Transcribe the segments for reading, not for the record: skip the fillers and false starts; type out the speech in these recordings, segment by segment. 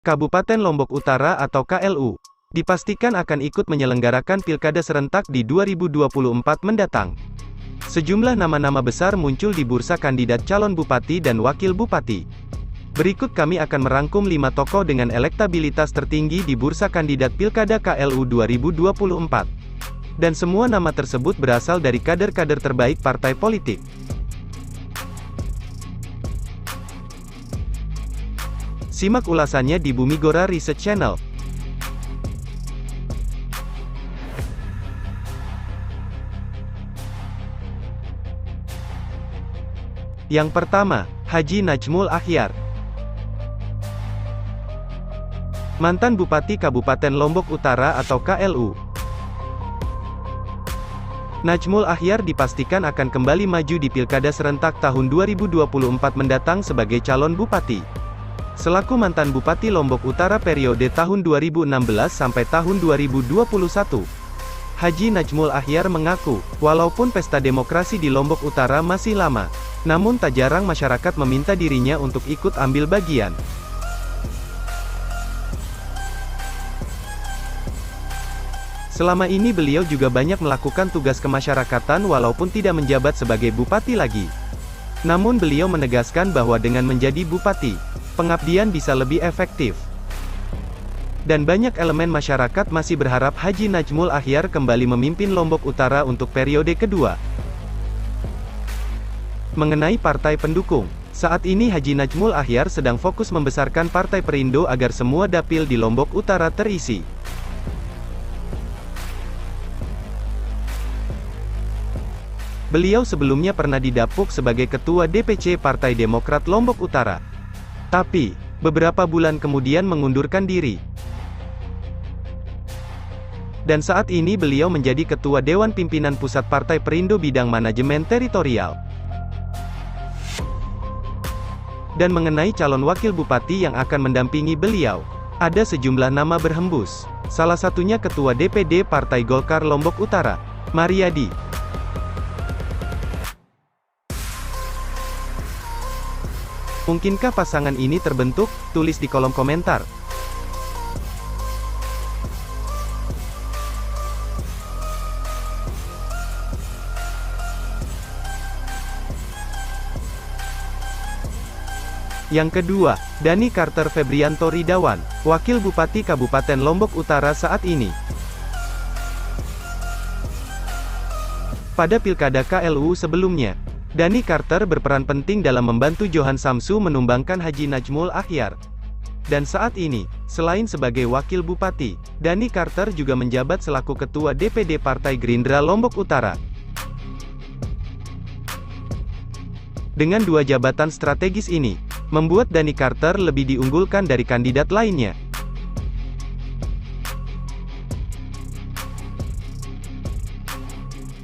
Kabupaten Lombok Utara atau KLU, dipastikan akan ikut menyelenggarakan pilkada serentak di 2024 mendatang. Sejumlah nama-nama besar muncul di bursa kandidat calon bupati dan wakil bupati. Berikut kami akan merangkum 5 tokoh dengan elektabilitas tertinggi di bursa kandidat pilkada KLU 2024. Dan semua nama tersebut berasal dari kader-kader terbaik partai politik. Simak ulasannya di Bumigora Research Channel. Yang pertama, Haji Najmul Akhyar. Mantan Bupati Kabupaten Lombok Utara atau KLU. Najmul Akhyar dipastikan akan kembali maju di pilkada serentak tahun 2024 mendatang sebagai calon bupati. Selaku mantan Bupati Lombok Utara periode tahun 2016 sampai tahun 2021, Haji Najmul Akhyar mengaku, walaupun pesta demokrasi di Lombok Utara masih lama, namun tak jarang masyarakat meminta dirinya untuk ikut ambil bagian. Selama ini beliau juga banyak melakukan tugas kemasyarakatan walaupun tidak menjabat sebagai bupati lagi. Namun beliau menegaskan bahwa dengan menjadi bupati, pengabdian bisa lebih efektif. Dan banyak elemen masyarakat masih berharap Haji Najmul Akhyar kembali memimpin Lombok Utara untuk periode kedua. Mengenai partai pendukung, saat ini Haji Najmul Akhyar sedang fokus membesarkan Partai Perindo agar semua dapil di Lombok Utara terisi. Beliau sebelumnya pernah didapuk sebagai Ketua DPC Partai Demokrat Lombok Utara. Tapi, beberapa bulan kemudian mengundurkan diri. Dan saat ini beliau menjadi Ketua Dewan Pimpinan Pusat Partai Perindo bidang manajemen teritorial. Dan mengenai calon wakil bupati yang akan mendampingi beliau, ada sejumlah nama berhembus. Salah satunya Ketua DPD Partai Golkar Lombok Utara, Mariadi. Mungkinkah pasangan ini terbentuk? Tulis di kolom komentar. Yang kedua, Dhani Carter Febrianto Ridawan, Wakil Bupati Kabupaten Lombok Utara saat ini. Pada pilkada KLU sebelumnya, Dhani Carter berperan penting dalam membantu Johan Samsu menumbangkan Haji Najmul Akhyar. Dan saat ini, selain sebagai wakil bupati, Dhani Carter juga menjabat selaku Ketua DPD Partai Gerindra Lombok Utara. Dengan dua jabatan strategis ini, membuat Dhani Carter lebih diunggulkan dari kandidat lainnya.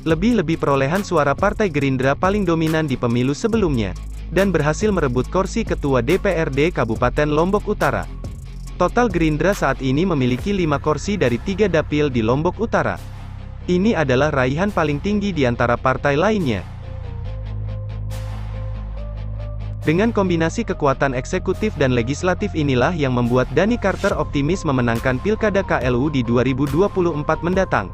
Lebih-lebih perolehan suara Partai Gerindra paling dominan di pemilu sebelumnya, dan berhasil merebut kursi Ketua DPRD Kabupaten Lombok Utara. Total Gerindra saat ini memiliki 5 kursi dari 3 dapil di Lombok Utara. Ini adalah raihan paling tinggi di antara partai lainnya. Dengan kombinasi kekuatan eksekutif dan legislatif inilah yang membuat Dhani Carter optimis memenangkan pilkada KLU di 2024 mendatang.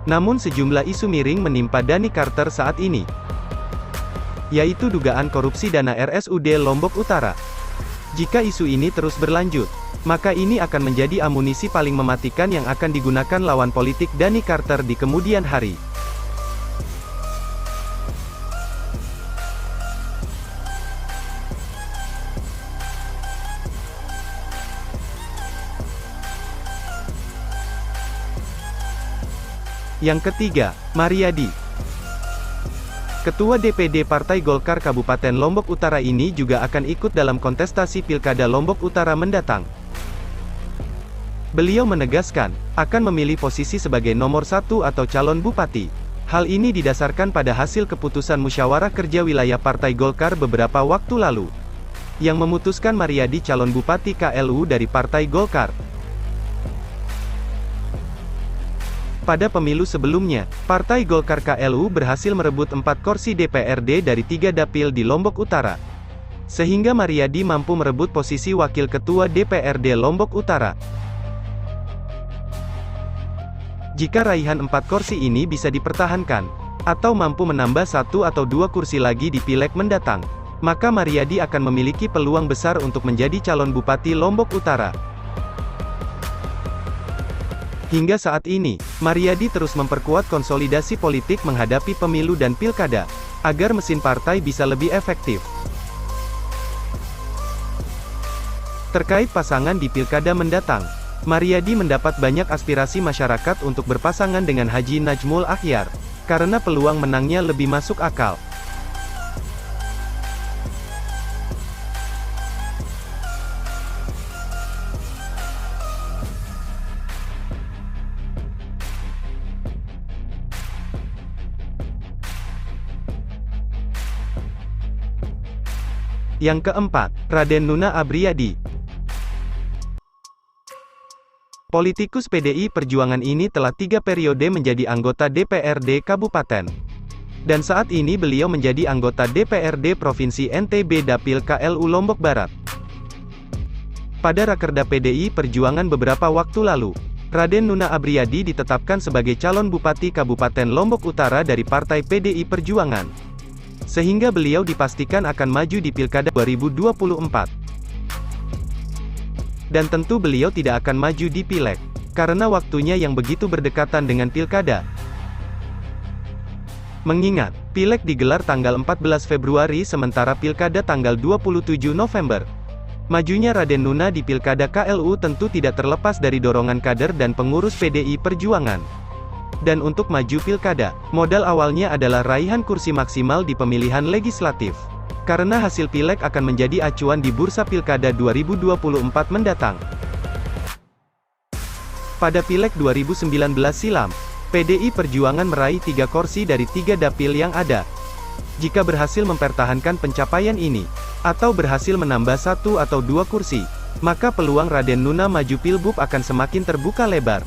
Namun sejumlah isu miring menimpa Dhani Carter saat ini, yaitu dugaan korupsi dana RSUD Lombok Utara. Jika isu ini terus berlanjut, maka ini akan menjadi amunisi paling mematikan yang akan digunakan lawan politik Dhani Carter di kemudian hari. Yang ketiga, Mariadi. Ketua DPD Partai Golkar Kabupaten Lombok Utara ini juga akan ikut dalam kontestasi Pilkada Lombok Utara mendatang. Beliau menegaskan, akan memilih posisi sebagai nomor 1 atau calon bupati. Hal ini didasarkan pada hasil keputusan musyawarah kerja wilayah Partai Golkar beberapa waktu lalu, yang memutuskan Mariadi calon bupati KLU dari Partai Golkar. Pada pemilu sebelumnya, Partai Golkar KLU berhasil merebut 4 kursi DPRD dari 3 dapil di Lombok Utara. sehingga Mariadi mampu merebut posisi Wakil Ketua DPRD Lombok Utara. Jika raihan 4 kursi ini bisa dipertahankan, atau mampu menambah 1 atau 2 kursi lagi di Pileg mendatang, maka Mariadi akan memiliki peluang besar untuk menjadi calon Bupati Lombok Utara. Hingga saat ini, Mariadi terus memperkuat konsolidasi politik menghadapi pemilu dan pilkada, agar mesin partai bisa lebih efektif. Terkait pasangan di pilkada mendatang, Mariadi mendapat banyak aspirasi masyarakat untuk berpasangan dengan Haji Najmul Akhyar, karena peluang menangnya lebih masuk akal. Yang keempat, Raden Nuna Abriyadi. Politikus PDI Perjuangan ini telah 3 periode menjadi anggota DPRD Kabupaten. Dan saat ini beliau menjadi anggota DPRD Provinsi NTB Dapil KLU Lombok Barat. Pada Rakerda PDI Perjuangan beberapa waktu lalu, Raden Nuna Abriyadi ditetapkan sebagai calon Bupati Kabupaten Lombok Utara dari Partai PDI Perjuangan. Sehingga beliau dipastikan akan maju di Pilkada 2024. Dan tentu beliau tidak akan maju di Pileg, karena waktunya yang begitu berdekatan dengan Pilkada. Mengingat, Pileg digelar tanggal 14 Februari sementara Pilkada tanggal 27 November. Majunya Raden Nuna di Pilkada KLU tentu tidak terlepas dari dorongan kader dan pengurus PDI Perjuangan. Dan untuk maju Pilkada, modal awalnya adalah raihan kursi maksimal di pemilihan legislatif. Karena hasil Pileg akan menjadi acuan di bursa Pilkada 2024 mendatang. Pada Pileg 2019 silam, PDI Perjuangan meraih 3 kursi dari 3 dapil yang ada. Jika berhasil mempertahankan pencapaian ini, atau berhasil menambah 1 atau 2 kursi, maka peluang Raden Nuna maju Pilbub akan semakin terbuka lebar.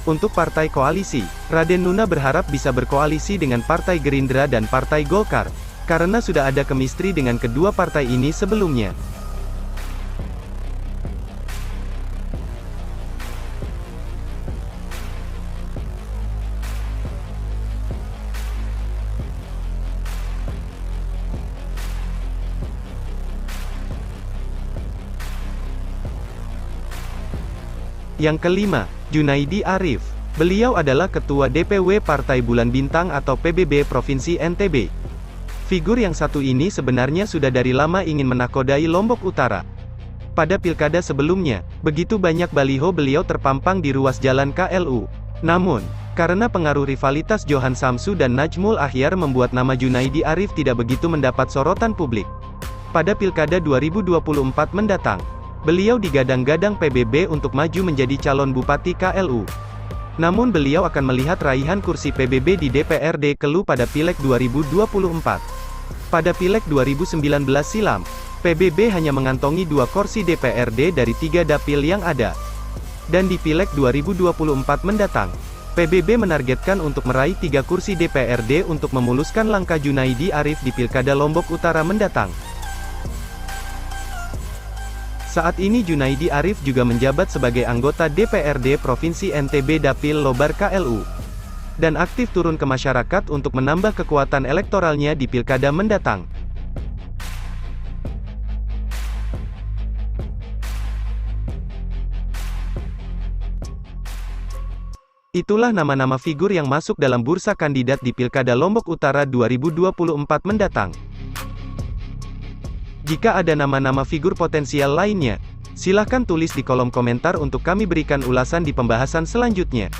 Untuk partai koalisi, Raden Nuna berharap bisa berkoalisi dengan Partai Gerindra dan Partai Golkar, karena sudah ada kemistri dengan kedua partai ini sebelumnya. Yang kelima, Junaidi Arif. Beliau adalah Ketua DPW Partai Bulan Bintang atau PBB Provinsi NTB. Figur yang satu ini sebenarnya sudah dari lama ingin menakodai Lombok Utara. Pada pilkada sebelumnya, begitu banyak baliho beliau terpampang di ruas jalan KLU. Namun, karena pengaruh rivalitas Johan Samsu dan Najmul Akhyar membuat nama Junaidi Arif tidak begitu mendapat sorotan publik. Pada pilkada 2024 mendatang, beliau digadang-gadang PBB untuk maju menjadi calon Bupati KLU. Namun beliau akan melihat raihan kursi PBB di DPRD Kelu pada Pileg 2024. Pada Pileg 2019 silam, PBB hanya mengantongi 2 kursi DPRD dari 3 dapil yang ada. Dan di Pileg 2024 mendatang, PBB menargetkan untuk meraih 3 kursi DPRD untuk memuluskan langkah Junaidi Arif di Pilkada Lombok Utara mendatang. Saat ini Junaidi Arif juga menjabat sebagai anggota DPRD Provinsi NTB Dapil Lobar KLU. Dan aktif turun ke masyarakat untuk menambah kekuatan elektoralnya di Pilkada mendatang. Itulah nama-nama figur yang masuk dalam bursa kandidat di Pilkada Lombok Utara 2024 mendatang. Jika ada nama-nama figur potensial lainnya, silahkan tulis di kolom komentar untuk kami berikan ulasan di pembahasan selanjutnya.